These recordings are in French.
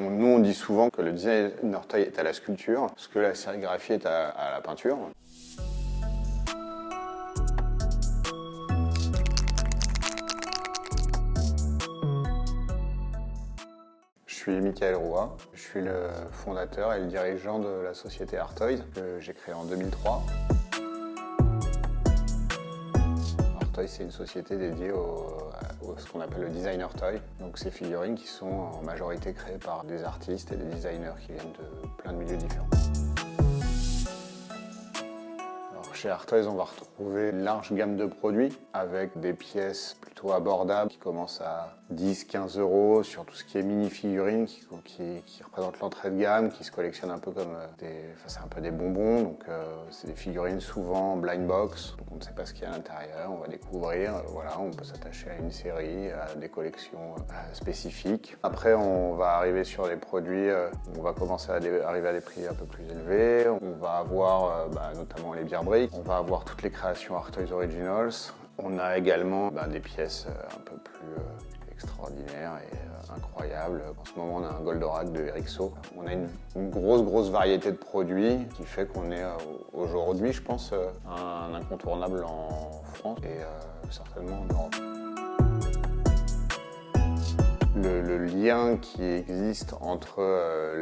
Nous, on dit souvent que le designer toy est à la sculpture, ce que la sérigraphie est à la peinture. Je suis Michael Roy, je suis le fondateur et le dirigeant de la société Artoys que j'ai créée en 2003. Artoys, c'est une société dédiée à ce qu'on appelle le designer toy. Donc ces figurines qui sont en majorité créées par des artistes et des designers qui viennent de plein de milieux différents. Chez Artoys, on va retrouver une large gamme de produits avec des pièces plutôt abordables qui commencent à 10-15 € sur tout ce qui est mini-figurines qui représentent l'entrée de gamme, qui se collectionnent un peu comme c'est un peu des bonbons. Donc c'est des figurines souvent blind box, donc on ne sait pas ce qu'il y a à l'intérieur, on va découvrir. Voilà, on peut s'attacher à une série, à des collections spécifiques. Après, on va arriver sur les produits, on va commencer à arriver à des prix un peu plus élevés. On va avoir notamment les bières briques. On va avoir toutes les créations Artoys Originals. On a également des pièces un peu plus extraordinaires et incroyables. En ce moment, on a un Goldorak de Ericsson. On a une grosse variété de produits qui fait qu'on est aujourd'hui, je pense, un incontournable en France et certainement en Europe. Le lien qui existe entre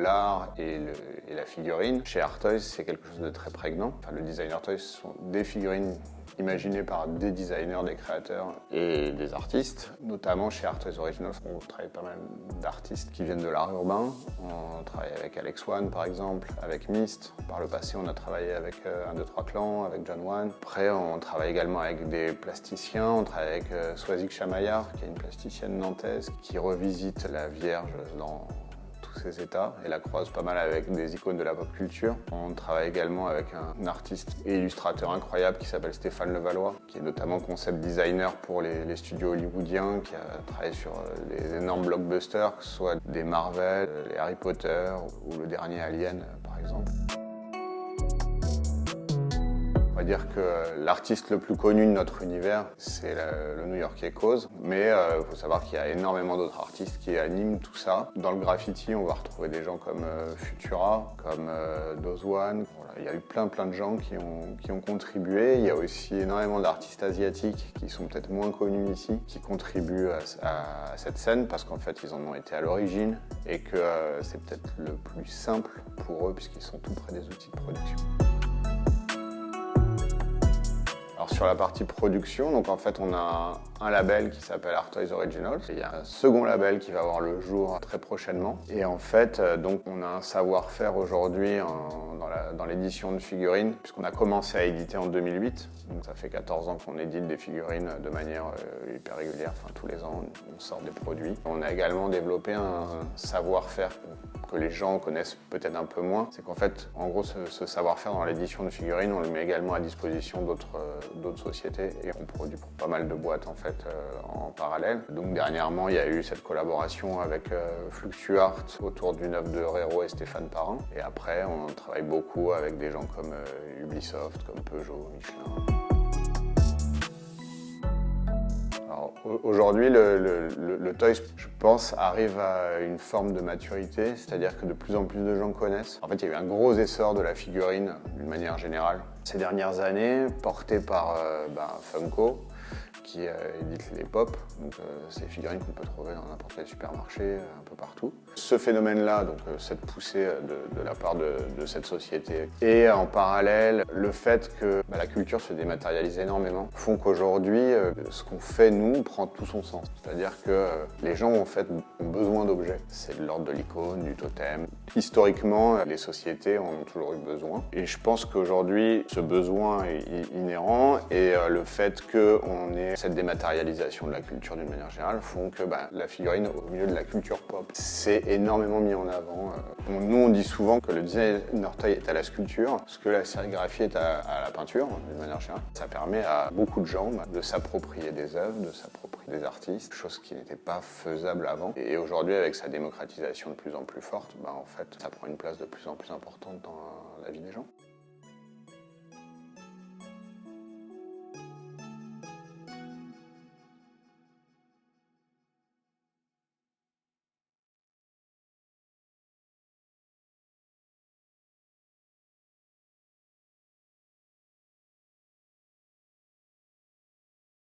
l'art et la figurine, chez Artoys, c'est quelque chose de très prégnant. Enfin, le designer toys sont des figurines imaginées par des designers, des créateurs et des artistes. Notamment chez Artoys Originals, on travaille pas mal d'artistes qui viennent de l'art urbain. On travaille avec Alex One par exemple, avec Myst. Par le passé, on a travaillé avec 1, 2, 3 Clans, avec John One. Après, on travaille également avec des plasticiens. On travaille avec Swazik Chamayar, qui est une plasticienne nantaise, qui revisite la Vierge dans tous ses états et la croise pas mal avec des icônes de la pop culture. On travaille également avec un artiste et illustrateur incroyable qui s'appelle Stéphane Levallois, qui est notamment concept designer pour les studios hollywoodiens, qui a travaillé sur des énormes blockbusters, que ce soit des Marvel, les Harry Potter ou le dernier Alien par exemple. On va dire que l'artiste le plus connu de notre univers, c'est le New-Yorkais Cause, mais il faut savoir qu'il y a énormément d'autres artistes qui animent tout ça. Dans le graffiti, on va retrouver des gens comme Futura, comme Dozwan. Voilà, il y a eu plein de gens qui ont contribué. Il y a aussi énormément d'artistes asiatiques qui sont peut-être moins connus ici, qui contribuent à cette scène parce qu'en fait, ils en ont été à l'origine et que c'est peut-être le plus simple pour eux puisqu'ils sont tout près des outils de production. Alors sur la partie production, donc en fait on a un label qui s'appelle Artoys Originals. Il y a un second label qui va voir le jour très prochainement. Et en fait, donc on a un savoir-faire aujourd'hui dans l'édition de figurines, puisqu'on a commencé à éditer en 2008. Donc ça fait 14 ans qu'on édite des figurines de manière hyper régulière. Enfin tous les ans on sort des produits. On a également développé un savoir-faire que les gens connaissent peut-être un peu moins. C'est qu'en fait, en gros, ce savoir-faire dans l'édition de figurines, on le met également à disposition d'autres sociétés et on produit pour pas mal de boîtes en fait en parallèle. Donc dernièrement, il y a eu cette collaboration avec Fluctuart autour d'une œuvre de Rero et Stéphane Parrain. Et après, on travaille beaucoup avec des gens comme Ubisoft, comme Peugeot, Michelin. Aujourd'hui, le toy, je pense, arrive à une forme de maturité, c'est-à-dire que de plus en plus de gens connaissent. En fait, il y a eu un gros essor de la figurine d'une manière générale ces dernières années, porté par Funko, qui édite les pop, donc c'est des figurines qu'on peut trouver dans n'importe quel supermarché, un peu partout. Ce phénomène-là, donc cette poussée de la part de cette société, et en parallèle, le fait que la culture se dématérialise énormément, font qu'aujourd'hui, ce qu'on fait, nous, prend tout son sens. C'est-à-dire que les gens, en fait, ont besoin d'objets. C'est de l'ordre de l'icône, du totem. Historiquement, les sociétés en ont toujours eu besoin. Et je pense qu'aujourd'hui, ce besoin est inhérent, et le fait qu'on ait cette dématérialisation de la culture d'une manière générale font que la figurine au milieu de la culture pop, c'est énormément mis en avant. Nous, on dit souvent que le designer toy est à la sculpture, ce que la sérigraphie est à la peinture, d'une manière générale. Ça permet à beaucoup de gens de s'approprier des œuvres, de s'approprier des artistes, chose qui n'était pas faisable avant. Et aujourd'hui, avec sa démocratisation de plus en plus forte, en fait, ça prend une place de plus en plus importante dans la vie des gens.